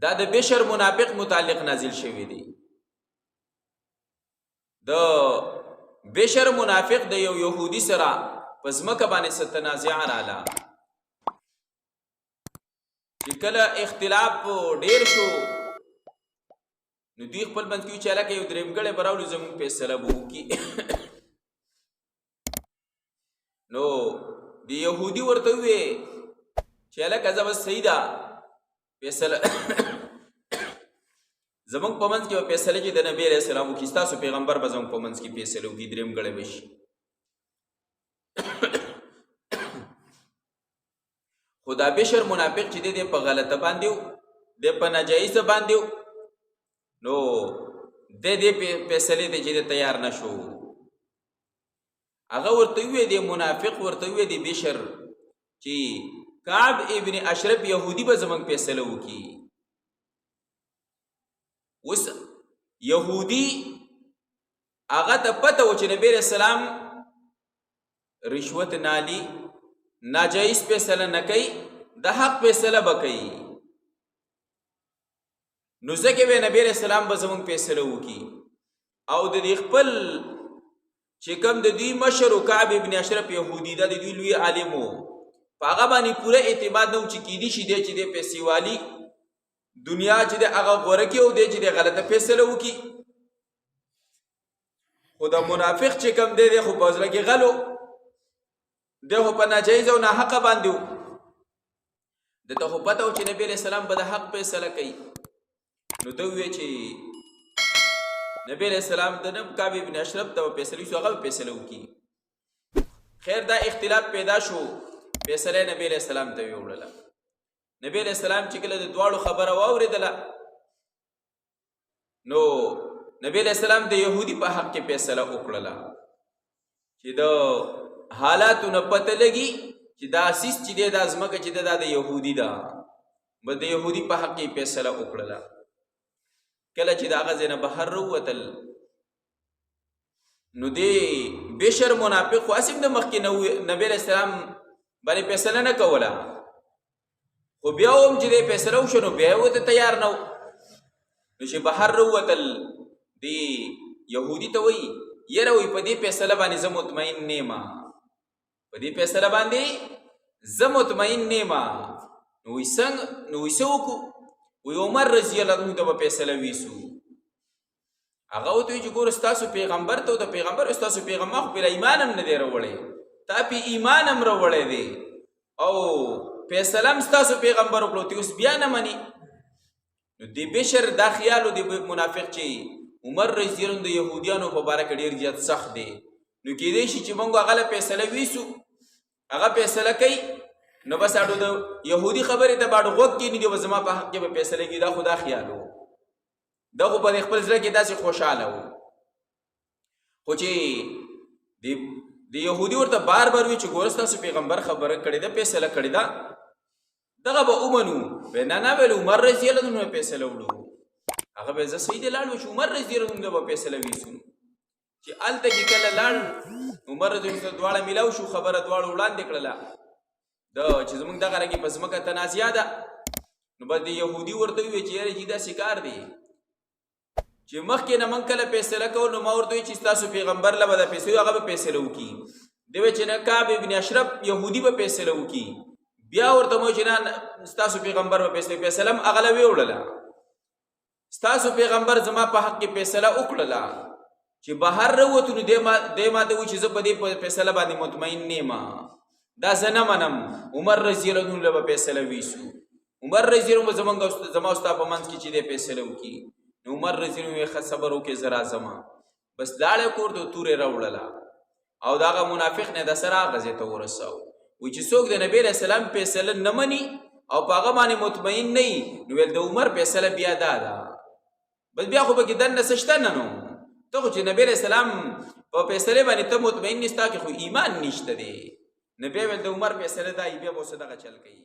دا د بشر منافق متعلق نازل شوی دی. د بشر منافق د یو يهودي سره په ځمکه باندې څه تنازع رااله چې کله اختلاف ډیر شو نو دوی خپل منځ کې چې علاقه یو درېمګړی به راولو زموږ فیصله به وکړي. نو د یهودي ورته ووې چې هلکه زه بس صحیح ده فیصله زموږ په منځ کې به فیصله چې د نبي علیه السلام وکړي، ستاسو پیغمبر به زموږ په منځ کې فیصله وکړي، درېمګړی به شي. خو دا بشر منافق چې دی په غلطه باندې و، دی په ناجایزه باندې و، نو دی فیصلې ته چې دی تیار نه شو. هغه ورته ووې دی منافق ورته ووې دی بشر چې کعب ابن اشرف یهودي به زموږ فیصله وکړي. اوس یهودي هغه ته پته و چې نبی علیه السلام رشوت نالی، ناجایز فیصله نه کوي، د حق فیصله به کوي. نو ځکه به نبی علیه السلام به زموږ فیصله وکړي. او د دې خپل چې کوم د دوی مشر و کعب ابن اشرف یهودي دا د دوی لوی عالم و، په هغه باندې پوره اعتماد نه و چې کیدی شي دی چې دی پیسې والي دنیا چې دی هغه غوره کړي او دی چې دی غلطه فیصله وکړي. خو د منافق چې کوم دی خو په زړه کې غلو، دی خو په ناجایزه او ناحقه باندې و. دته خو پته و چې نبی علیه السلام به د حق فیصله کوي. نو ته ووایې چې نبی علیہ السلام د کعب ابن اشرف ته فیصله وشو، هغه فیصله وکړي. خیر دا اختلاف پیدا شو، فیصله نبی علیہ السلام ته ویوړله. نبی علیہ السلام چې کله د دواړو خبره واورېدله نو نبی علیہ السلام د یهودي په حق کې فیصله وکړله چې د حالاتو نه پته لګي چې دا اسیس چې دی دا ځمکه چې دا د یهودي ده، بس د یهودي په حق کې فیصله وکړله. کله چې د هغه ځای نه بهر راووتل نو دی بشر منافق خو هسې هم د مخکې نبي علیه السلام باندې فیصله نه کوله، خو بیا هم چې دی فیصله وشو نو بیا یې ورته تیار نه و. نو چې بهر راووتل دی یهودي ته وایي یاره وایي په دې فیصله باندې زه مطمئن نه یم، په دې فیصله باندې زه مطمئن نه یم. نو وایي څنګه؟ نو وایي څه وکړو؟ وی عمر رضی الله عنه ته به فیصله ویسو. هغه ورته وایي چې ګوره ستاسو پیغمبر ته د پیغمبر ستاسو پیغمبر خو پرې ایمان هم نه دی راوړی، تا پې ایمان هم راوړی دی او فیصله هم ستاسو پیغمبر وکړو، ته اوس بیا نه مني. نو د بشر دا خیال و د منافق چې عمر رضی الله عنه د یهودیانو په باره کې ډېر زیات سخت دی، نو کیدای شي چې موږ هغه له فیصله ویسو، هغه فیصله کوي نو بس اډو د یهودي خبرې ته باډو غوږ کېني دی، زما په حق کې به فیصله کېږي. دا خو دا خیال و، دا خو په خپل زړه کې داسې خوشحاله و. خو چې د یهودي ورته بار بار وي چې ګوره ستاسو پیغمبر خبره کړې ده، فیصله کړې ده، دغه به ومنو. وی نه نه ویل عمر رضی الله عنه فیصله وړو. هغه به زه صحیح دی لاړ چې عمر رضی الله عنه به فیصله ویسو. چې هلته کې کله لاړ عمر رضی الله عنه دواړه میلاو شو، خبره دواړو وړاندې کړله چې زمونږ دغه رنګې په ځمکه تنازعه ده. نو بس د یهودي ورته ووایي چې یاره چې داسې کار دی چې مخکې نه موږ کله فیصله کوو نو ما ورته وایي چې ستاسو پیغمبر له به دا فیصله هغه به فیصله وکړي. دی وایي چې نه کعب ابن اشرف یهودي به فیصله وکړي. بیا ورته مو چې نه ستاسو پیغمبر به فیصله هم هغه له ویوړله. ستاسو پیغمبر زما په حق کې فیصله وکړله چې بهر راووتو نو دی ما ته وایي چې زه په دې فیصله باندې مطمئن نه یم، دا زه نه منم. عمر رضی الله عنه له به فیصله ویسو. عمر رضی الله عنه زما ستا په منځ کې چې دی فیصله وکړي. نو عمر رضی الله عنه ښه صبر وکړې زه راځم. بس لاړې کور ته تورې راوړله او د هغه منافق نه د سره هغه ځای ته ورساو. وایي چې څوک د نبي علیه السلام فیصله نه مني او په هغه باندې مطمئن نه وي نو ویل د عمر فیصله بیا دا ده، بس بیا خو پکې دننه څه شته نه. نو ته خو چې نبي علیه السلام په فیصلې باندې ته مطمئن نه، ستا کې خو ایمان نشته دی. نبی ویل د عمر فیصله دا بیا به اوس دغه چل کوي.